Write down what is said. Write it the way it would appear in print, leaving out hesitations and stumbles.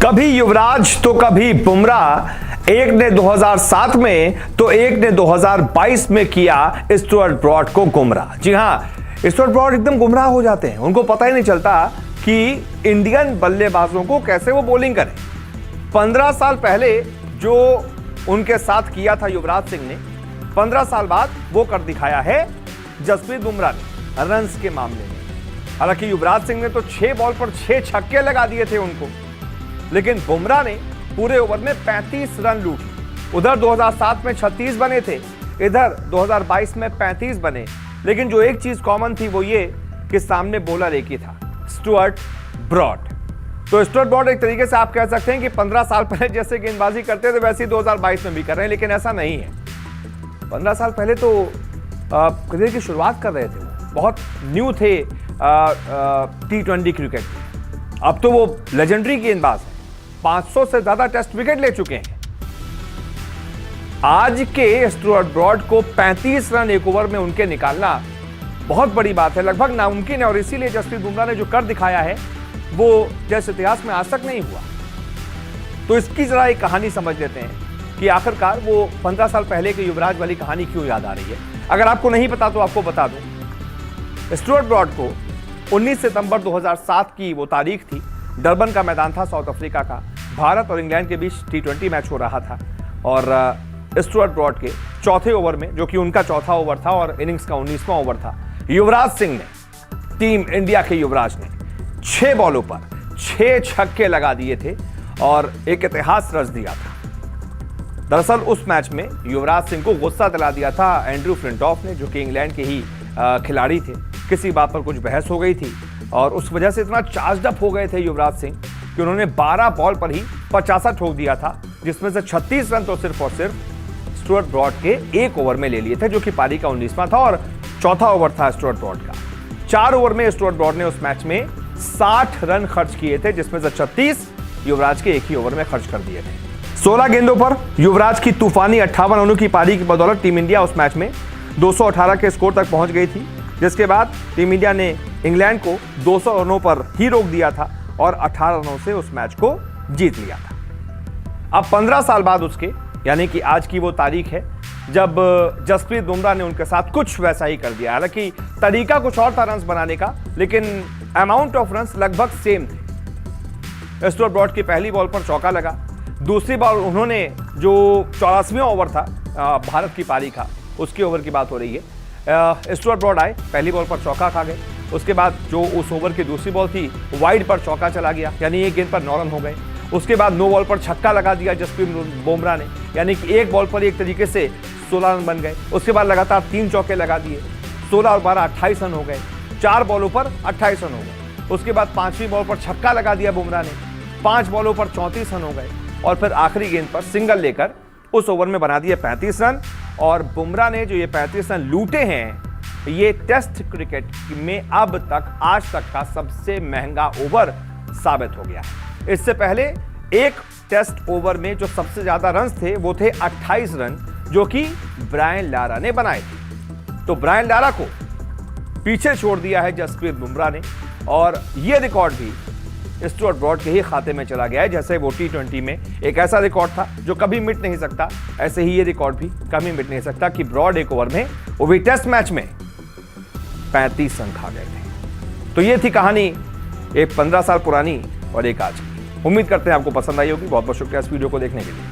कभी युवराज तो कभी बुमराह, एक ने 2007 में तो एक ने 2022 में किया स्टुअर्ट ब्रॉड को गुमराह। जी हां, स्टुअर्ट ब्रॉड एकदम गुमराह हो जाते हैं, उनको पता ही नहीं चलता कि इंडियन बल्लेबाजों को कैसे वो बॉलिंग करें। 15 साल पहले जो उनके साथ किया था युवराज सिंह ने, 15 साल बाद वो कर दिखाया है जसप्रीत बुमराह ने रन्स के मामले में। हालांकि युवराज सिंह ने तो 6 बॉल पर 6 छक्के लगा दिए थे उनको, लेकिन बुमराह ने पूरे ओवर में 35 रन लूटे। उधर 2007 में 36 बने थे, इधर 2022 में 35 बने। लेकिन जो एक चीज कॉमन थी वो ये कि सामने बॉलर एक ही था, स्टुअर्ट ब्रॉड। तो स्टुअर्ट ब्रॉड एक तरीके से आप कह सकते हैं कि 15 साल पहले जैसे गेंदबाजी करते थे वैसे ही 2022 में भी कर रहे हैं, लेकिन ऐसा नहीं है। 15 साल पहले तो करियर की शुरुआत कर रहे थे, वो बहुत न्यू थे T20 क्रिकेट में। अब तो वो लेजेंडरी गेंदबाज है, 500 से ज्यादा टेस्ट विकेट ले चुके हैं। आज के स्टुअर्ट ब्रॉड को 35 रन एक ओवर में उनके निकालना बहुत बड़ी बात है, लगभग नामुमकिन है। और इसीलिए जसप्रीत बुमराह ने जो कर दिखाया है वो टेस्ट इतिहास में आज तक नहीं हुआ। तो इसकी जरा एक कहानी समझ लेते हैं कि आखिरकार वो 15 साल पहले के युवराज वाली कहानी क्यों याद आ रही है। अगर आपको नहीं पता तो आपको बता दूं, स्टुअर्ट ब्रॉड को 19 सितंबर 2007 की वो तारीख थी, डरबन का मैदान था साउथ अफ्रीका का, भारत और इंग्लैंड के बीच T20 मैच हो रहा था। और स्टुअर्ट ब्रॉड के चौथे ओवर में, जो कि उनका चौथा ओवर था और इनिंग्स का 19वां ओवर था, युवराज सिंह ने, टीम इंडिया के युवराज ने 6 बॉलों पर 6 छक्के लगा दिए थे और एक इतिहास रच दिया था। दरअसल उस मैच में युवराज सिंह को गुस्सा दिला दिया था एंड्रू फ्लिंटॉफ ने, जो कि इंग्लैंड के ही खिलाड़ी थे। किसी बात पर कुछ बहस हो गई थी और उस वजह से इतना चार्ज अप हो गए थे युवराज सिंह कि उन्होंने 12 बॉल पर ही 85 ठोक दिया था, जिसमें से 36 रन तो सिर्फ और सिर्फ स्टुअर्ट ब्रॉड के एक ओवर में ले लिए थे, जो कि पारी का 19वां था और चौथा ओवर था स्टुअर्ट ब्रॉड का। 4 ओवर में स्टुअर्ट ब्रॉड ने उस मैच में 60 रन खर्च किए थे, जिसमें से 36 युवराज के एक ही ओवर में खर्च कर दिए थे। 16 गेंदों पर युवराज की तूफानी 58 रनों की पारी की बदौलत टीम इंडिया उस मैच में 218 के स्कोर तक पहुंच गई थी, जिसके बाद टीम इंडिया ने इंग्लैंड को 200 रनों पर ही रोक दिया था और 18 रनों से उस मैच को जीत लिया था। अब 15 साल बाद उसके, यानी कि आज की वो तारीख है जब जसप्रीत बुमराह ने उनके साथ कुछ वैसा ही कर दिया। हालांकि तरीका कुछ और था रन्स बनाने का, लेकिन अमाउंट ऑफ रन्स लगभग सेम थे। स्टुअर्ट ब्रॉड की पहली बॉल पर चौका लगा, दूसरी बॉल उन्होंने जो 84वां ओवर था भारत की पारी का, उसके ओवर की बात हो रही है, स्टुअर्ट ब्रॉड आए, पहली बॉल पर चौका खा गए। उसके बाद जो उस ओवर की दूसरी बॉल थी वाइड पर चौका चला गया, यानी एक गेंद पर 9 रन हो गए। उसके बाद 9 बॉल पर छक्का लगा दिया जसप्रीत बुमराह ने, यानी कि एक बॉल पर एक तरीके से 16 रन बन गए। उसके बाद लगातार 3 चौके लगा दिए, 16 और 12 28 रन हो गए। 4 बॉलों पर 28 रन हो गए। उसके बाद 5वीं बॉल पर छक्का लगा दिया बुमराह ने, 5 बॉलों पर 34 रन हो गए और फिर आखिरी गेंद पर सिंगल लेकर उस ओवर में बना दिए 35 रन। और बुमराह ने जो ये 35 रन लूटे हैं, ये टेस्ट क्रिकेट में अब तक आज तक का सबसे महंगा ओवर साबित हो गया। इससे पहले एक टेस्ट ओवर में जो सबसे ज्यादा रन थे वो थे 28 रन, जो कि ब्रायन लारा ने बनाए थे। तो ब्रायन लारा को पीछे छोड़ दिया है जसप्रीत बुमराह ने, और ये रिकॉर्ड भी स्टुअर्ट ब्रॉड के ही खाते में चला गया है। जैसे वो T20 में एक ऐसा रिकॉर्ड था जो कभी मिट नहीं सकता, ऐसे ही ये रिकॉर्ड भी कभी मिट नहीं सकता कि ब्रॉड एक ओवर में, वो भी टेस्ट मैच में, 35 रन खा गए थे। तो ये थी कहानी, एक 15 साल पुरानी और एक आज की। उम्मीद करते हैं आपको पसंद आई होगी। बहुत बहुत शुक्रिया इस वीडियो को देखने के लिए।